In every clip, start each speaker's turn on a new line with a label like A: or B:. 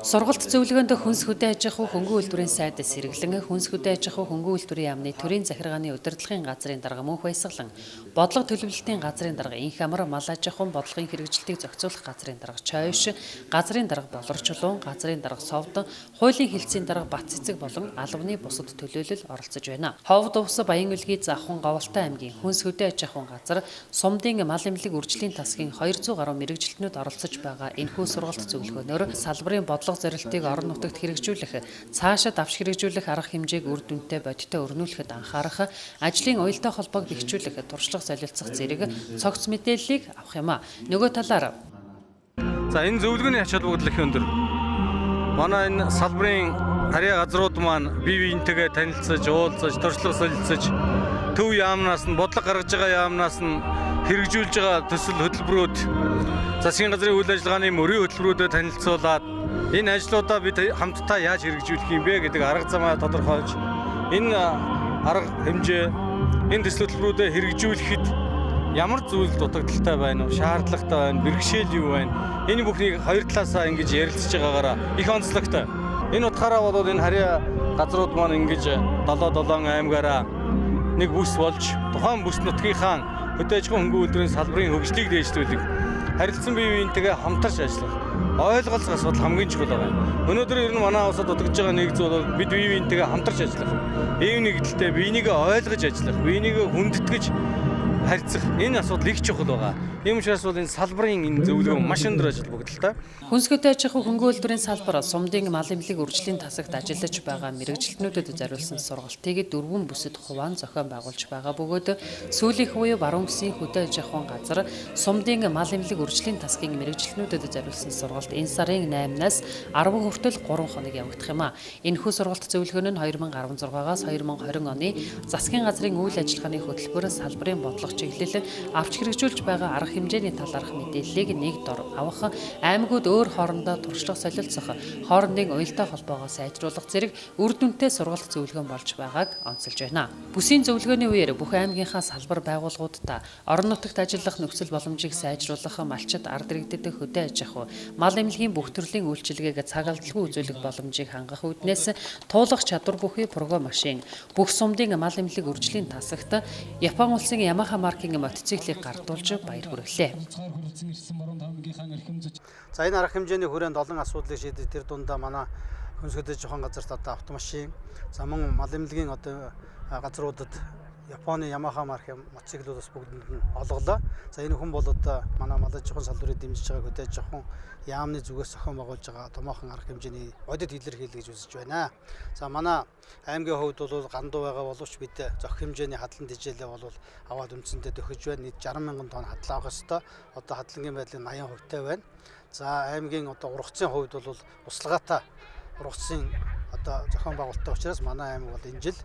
A: Сургалт зөвлөгөөнд хүнс хөдөө аж ахуй хөнгөн үйлдвэрийн сайдас хэрэглэн хүнс хөдөө аж ахуй хөнгөн үйлдвэрийн яамны төрийн захиргааны удирдлагын газрын дарга мөнх баясгалан бодлого төлөвлөлтийн газрын дарга инх амар мал аж ахуйн бодлогын хэрэгжилтийг зохицуулах газрын дарга Чойш, газрын дарга Болорчлуун, газрын дарга Совд, хуулийн хэлтсийн дарга Бат цэцэг болон албаны бусад төлөөлөл оролцож байна. Ховд увс Баян үлгий Завхан Говьалтай аймгийн хүнс хөдөө аж ахуйн газар Сумдын мал эмнэлэг үржлийн тасгийн 200 гаруй мэрэгжилтнүүд оролцож байгаа энэхүү сургалт зөвлөгөөнөөр салбарын бодлого зорилтыг орон нутагт хэрэгжүүлэх, цаашаа давж хэрэгжүүлэх арга хэмжээг үр дүнтэй бодиттой өрнүүлэхэд анхаарах, ажлын уялдаа холбоог бэхжүүлэх, туршлага солилцох зэрэг цогц мэдээллийг авах юм а. Нөгөө талаар
B: за энэ зөвлөгөөний ач холбогдол их өндөр. Манай энэ салбарын харьяа газрууд маань бие биентэйгээ танилцаж, уулзаж, туршлага солилцож, төв яамнаас нь бодлого гаргаж байгаа яамнаас нь хэрэгжүүлж байгаа төсөл хөтөлбөрүүд, засгийн газрын үйл ажиллагааны мөрийн хөтөлбөрүүдэд танилцуулаад энэ ажлуудаа бид хамтдаа яаж хэрэгжүүлэх юм бэ гэдэг арга замаа тодорхойлж, энэ арга хэмжээ, энэ төсөл хөтөлбөрүүдэд хэрэгжүүлэхэд ямар зүйл дутагдaltaй байна уу, шаардлагатай байна, бэрхшээл юу байна? Энэ бүхнийг хоёр талаасаа ингэж ярилцж байгаагаараа их онцлогтой. Энэ утгаараа бол энэ харьяа газрууд маань ингэж 77 аймгаараа нэг бүс болж тухайн бүс нутгийнхаа хөдөө аж ахуйн хөнгөн үйлдвэрийн салбарын хөгжлийг дээшлүүлэх, харилцан бие биентэйгээ хамтарч ажиллах, ойлголцох асуудал хамгийн чухал байгаа юм. Өнөөдөр ер нь манай улсад дутагдж байгаа нэг зүйл бол бид бие биентэйгээ хамтарч ажиллах, ийм нэгдэлтэй биенийг ойлгож ажиллах, биенийг хүндэтгэж харьцах энэ асуудал их чухал байгаа. Ийм учраас бол энэ салбарын энэ зөвлөгөө маш өндөр ажил бүгдэлтэй.
A: Хүнс хөдөө аж ахуй хөнгөн үйлдвэрийн салбар Сумдын мал эмнэлэг үржлийн тасагт ажиллаж байгаа мэрэгжилтнүүдэд зориулсан сургалтыг 4 бүсэд хуваан зохион байгуулж байгаа бөгөөд сүүлийнх буюу баруун бүсийн хөдөө аж ахуйн газар Сумдын мал эмнэлэг үржлийн тасгийн мэрэгжилтнүүдэд зориулсан сургалт энэ сарын 8-наас 10 хүртэл 3 хоног явагдах юм а. Энэхүү сургалт зөвлөгөөн нь 2016-аас 2020 оны засгийн газрын үйл ажиллагааны хөтөлбөрөөс салбарын бодлого чиглэл авч хэрэгжүүлж байгаа арга хэмжээний талаарх мэдээллийг нэг дор авах, аймагуд өөр хоорондоо туршлага солилцох, хоорондын уялдаа холбоогоо сайжруулах зэрэг үр дүнтэй сургалт зөвлөгөөн болж байгааг онцолж байна. Бүсийн зөвлөгөөний үеэр бүх аймгийнхаа салбар байгууллагуудаа орон нутагт ажиллах нөхцөл боломжийг сайжруулах, малчид ард иргэдэд хөдөө аж ахуй, мал эмнэлгийн бүх төрлийн үйлчилгээг цагаалдлгүй үзүүлэх боломжийг хангах үүднээс туулах чадвар бүхий програм машин бүх Сумдын мал эмнэлэг үржлийн тасагт Япон улсын Ямаха маркийн мотоциклийг гардуулж баяр хүргэлээ.
C: За энэ арга хэмжээний хүрээнд олон асуудлыг шийдэх тэр дундаа манай хүнс хөдөө аж ахуйн газарт одоо автомашин, за мөн мал эмнэлгийн одоо газруудад Японы Ямаха маркийн мотоциклуудаас бүгдэнд нь олголоо. За энэ хүн бол одоо манай мал аж ахуйн салбарыг дэмжиж байгаа хөдөө аж ахуйн яамны зүгээс зохион байгуулж байгаа томоохон арга хэмжээний бодит илэрхийлэл гэж үзэж байна. За манай аймгийн хувьд бол гандуу байгаа боловч бид зохих хэмжээний хадлан тижээлээ бол аваад үндсэндээ төхөж байна. Нийт 60 мянган тонн хадлаа авах ёстой. Одоо хадлагын байдлыг 80% байна. За аймгийн одоо ургацын хувьд бол услагаатай ургацын одоо зохион байгуулалттай учраас манай аймаг бол энэ жил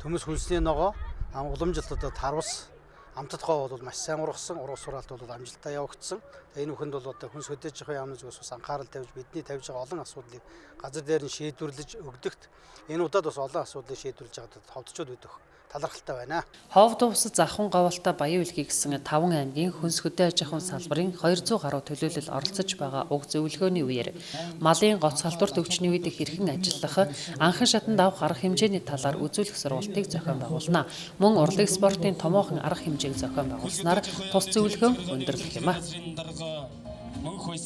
C: төмөс хүнсний ногоо уламжлалтад тарвас амтдгоо бол маш сайн ургасан, ургас сураалт бол амжилттай явагдсан. Энэ бүхэнд бол одоо хүнс хөдөө аж ахуйн яамны зүгээс анхаарал тавьж бидний тавьж байгаа олон асуудлыг газар дээр нь шийдвэрлэж өгдөгт энэ удаад бас олон асуудлыг шийдвэрлэж байгаад ховдчод өгөх талархалтай байна.
A: Ховд увс Завхан Говьалтай Баян үлгий гэсэн 5 аймгийн хүнс хөдөө аж ахуйн салбарын 200 гаруй төлөөлөл оролцож байгаа уг зөвлөгөөний үеэр малын гоц халдварт өвчний үед хэрхэн ажиллах, анхан шатанд авах арга хэмжээний талаар үзүүлэх сургалтыг зохион байгуулна. Мөн урлаг спортын томоохон арга хэмжээг зохион байгуулснаар тус зөвлөгөө өндөрлөх юм а.